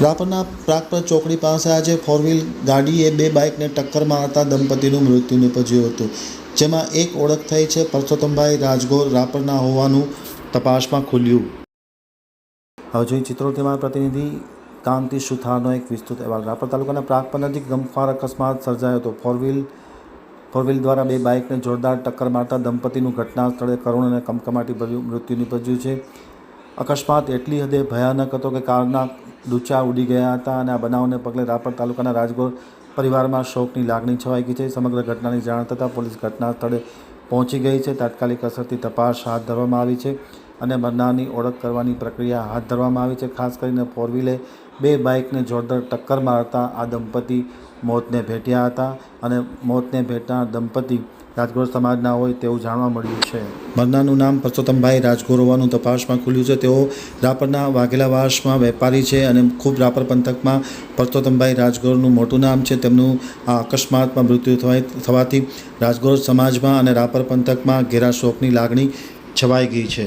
રાપરના પ્રાગપર ચોકડી પાસે આજે ફોર વ્હીલ ગાડીએ બે બાઇકને ટક્કર મારતા દંપતીનું મૃત્યુ નીપજ્યું હતું, જેમાં એક ઓળખ થઈ છે પરસોત્તમભાઈ રાજગોર રાપરના હોવાનું તપાસમાં ખુલ્યું. હવે જોઈએ ચિત્રોડથી અમારા પ્રતિનિધિ કાંતિ સુથારનો એક વિસ્તૃત અહેવાલ. રાપર તાલુકાના પ્રાગપર નજીક ગમખ્વાર અકસ્માત સર્જાયો હતો. ફોર વ્હીલ દ્વારા બે બાઇકને જોરદાર ટક્કર મારતા દંપતીનું ઘટના સ્થળે કરુણ અને કમકમાટી ભર્યું મૃત્યુ નીપજ્યું છે. અકસ્માત એટલી હદે ભયાનક હતો કે કારના ડૂચા ઉડી ગયા હતા અને આ બનાવને પગલે રાપર તાલુકાના રાજગોર પરિવારમાં શોકની લાગણી છવાઈ ગઈ છે. સમગ્ર ઘટનાની જાણ થતાં પોલીસ ઘટના સ્થળે પહોંચી ગઈ છે. તાત્કાલિક અસરથી તપાસ હાથ ધરવામાં આવી છે અને મરનારની ઓળખ કરવાની પ્રક્રિયા હાથ ધરવામાં આવી છે. ખાસ કરીને ફોર વ્હીલે બે બાઇકને જોરદાર ટક્કર મારતા આ દંપતી મોતને ભેટ્યા હતા અને મોતને ભેટનાર દંપતી રાજગોર સમાજના હોય તેવું જાણવા મળ્યું છે. મરનારનું નામ પરસોત્તમભાઈ રાજગોર હોવાનું તપાસમાં ખુલ્યું છે. તેઓ રાપરના વાઘેલાવાસમાં વેપારી છે અને ખૂબ રાપર પંથકમાં પરસોત્તમભાઈ રાજગોરનું મોટું નામ છે. તેમનું આ અકસ્માતમાં મૃત્યુ થવાથી રાજગોર સમાજમાં અને રાપર પંથકમાં ઘેરા શોકની લાગણી છવાઈ ગઈ છે.